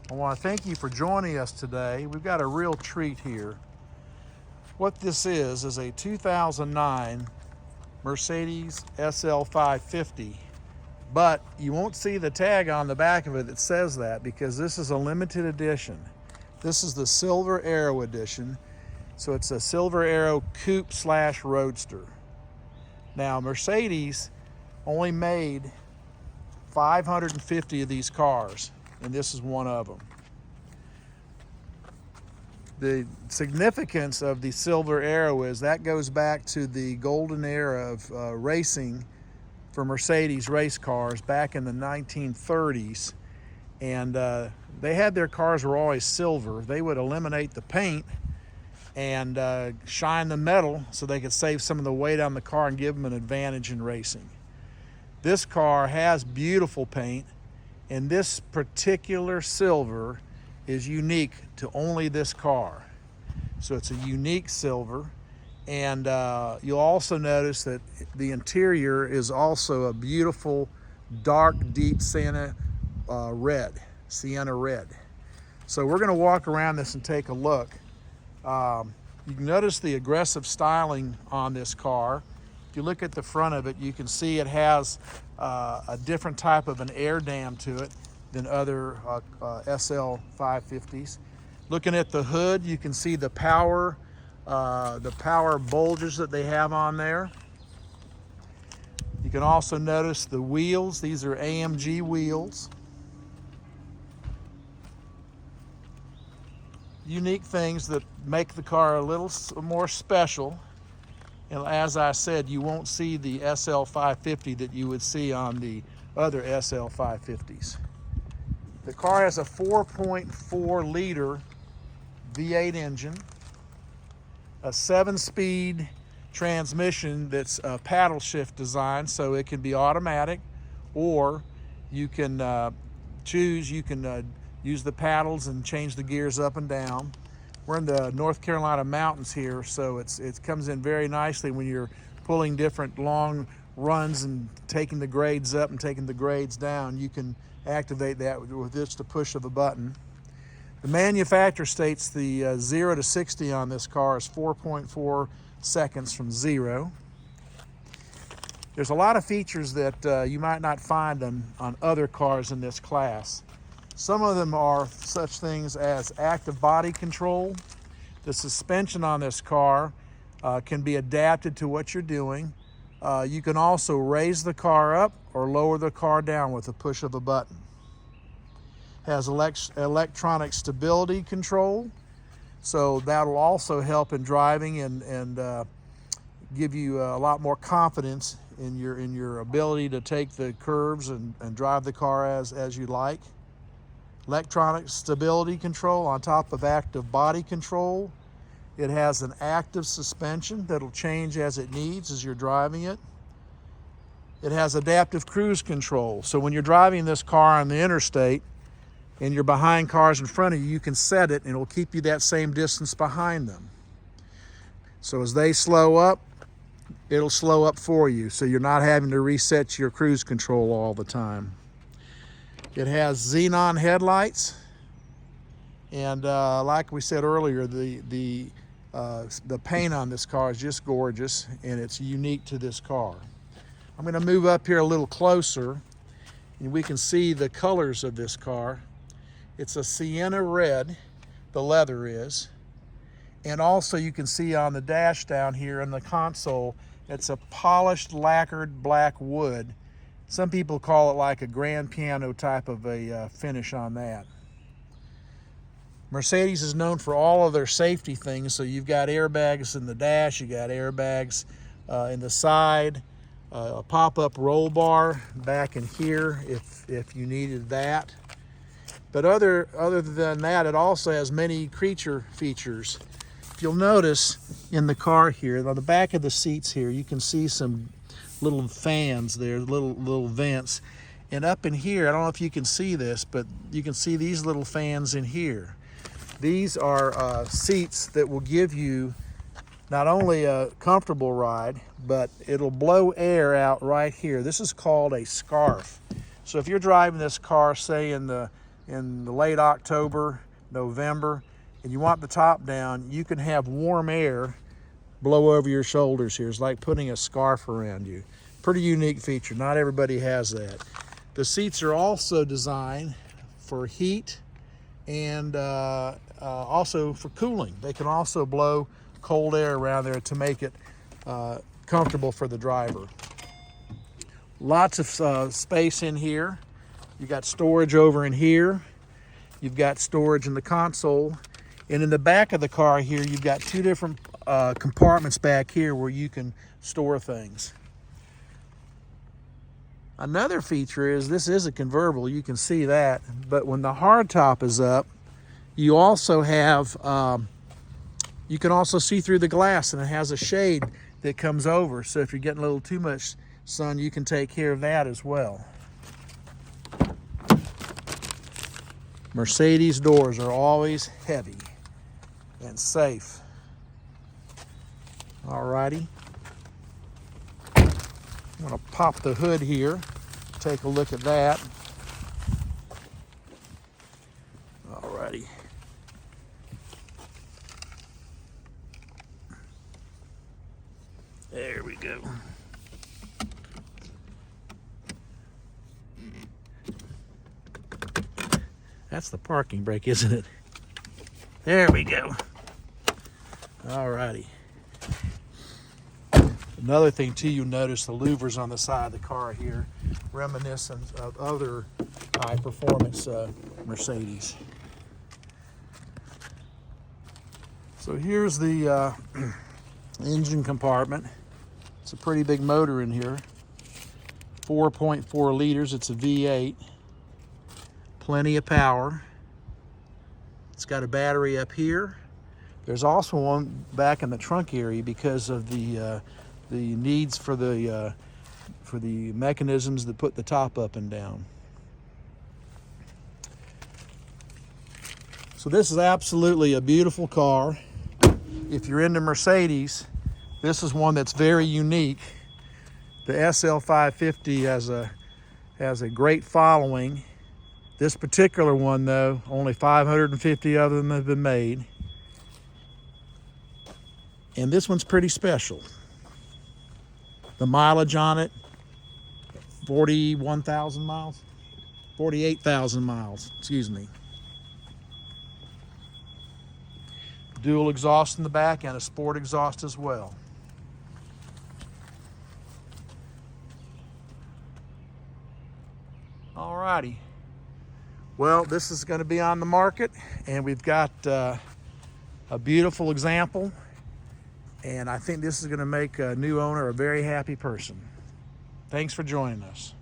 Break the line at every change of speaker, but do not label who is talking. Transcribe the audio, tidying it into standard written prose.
I want to thank you for joining us today. We've got a real treat here. What this is a 2009 Mercedes SL550, but you won't see the tag on the back of it that says that because this is a limited edition. This is the Silver Arrow edition, so it's a Silver Arrow coupe / roadster. Now, Mercedes only made 550 of these cars, and this is one of them. The significance of the Silver Arrow is that goes back to the golden era of racing for Mercedes race cars back in the 1930s, and they had their cars were always silver. They would eliminate the paint and shine the metal so they could save some of the weight on the car and give them an advantage in racing. This car has beautiful paint, and this particular silver is unique to only this car. So it's a unique silver, and you'll also notice that the interior is also a beautiful dark deep sienna red. So we're going to walk around this and take a look. You can notice the aggressive styling on this car. If you look at the front of it, you can see it has a different type of an air dam to it than other SL550s. Looking at the hood, you can see the power bulges that they have on there. You can also notice the wheels. These are AMG wheels. Unique things that make the car a little more special. And as I said, you won't see the SL550 that you would see on the other SL550s. The car has a 4.4 liter V8 engine, a 7-speed transmission that's a paddle shift design, so it can be automatic, or you can choose, use the paddles and change the gears up and down. We're in the North Carolina mountains here, so it comes in very nicely when you're pulling different long runs and taking the grades up and taking the grades down. You can activate that with just a push of a button. The manufacturer states the 0 to 60 on this car is 4.4 seconds from zero. There's a lot of features that you might not find on other cars in this class. Some of them are such things as active body control. The suspension on this car can be adapted to what you're doing. You can also raise the car up or lower the car down with a push of a button. It has electronic stability control, so that'll also help in driving and give you a lot more confidence in your ability to take the curves and drive the car as you like. Electronic stability control on top of active body control. It has an active suspension that'll change as it needs as you're driving it. It has adaptive cruise control. So when you're driving this car on the interstate and you're behind cars in front of you, you can set it and it'll keep you that same distance behind them. So as they slow up, it'll slow up for you, so you're not having to reset your cruise control all the time. It has xenon headlights, and like we said earlier, the paint on this car is just gorgeous, and it's unique to this car. I'm going to move up here a little closer, and we can see the colors of this car. It's a sienna red, the leather is, and also you can see on the dash down here in the console, it's a polished lacquered black wood. Some people call it like a grand piano type of a finish on that. Mercedes is known for all of their safety things. So you've got airbags in the dash, you got airbags in the side, a pop-up roll bar back in here if you needed that. But other than that, it also has many creature features. If you'll notice in the car here, on the back of the seats here, you can see some little fans there, little vents. And up in here, I don't know if you can see this, but you can see these little fans in here. These are seats that will give you not only a comfortable ride, but it'll blow air out right here. This is called a scarf. So if you're driving this car, say in the in the late October, November, and you want the top down, you can have warm air blow over your shoulders here. It's like putting a scarf around you. Pretty unique feature. Not everybody has that. The seats are also designed for heat and also for cooling. They can also blow cold air around there to make it comfortable for the driver. Lots of space in here. You got storage over in here. You've got storage in the console. And in the back of the car here, you've got two different compartments back here where you can store things. Another feature is this is a convertible, you can see that, but when the hardtop is up, you also have, you can also see through the glass, and it has a shade that comes over, so if you're getting a little too much sun, you can take care of that as well. Mercedes doors are always heavy and safe. Alrighty. I'm going to pop the hood here, take a look at that. Alrighty. There we go. That's the parking brake, isn't it? There we go. Alrighty. Another thing too, you'll notice the louvers on the side of the car here, reminiscent of other high-performance Mercedes. So here's the engine compartment. It's a pretty big motor in here. 4.4 liters, it's a V8. Plenty of power. It's got a battery up here. There's also one back in the trunk area because of the needs for the mechanisms that put the top up and down. So this is absolutely a beautiful car. If you're into Mercedes, this is one that's very unique. The SL550 has a great following. This particular one, though, only 550 of them have been made. And this one's pretty special. The mileage on it, 41,000 miles, 48,000 miles, excuse me. Dual exhaust in the back and a sport exhaust as well. Alrighty. Well, this is going to be on the market, and we've got a beautiful example, and I think this is going to make a new owner a very happy person. Thanks for joining us.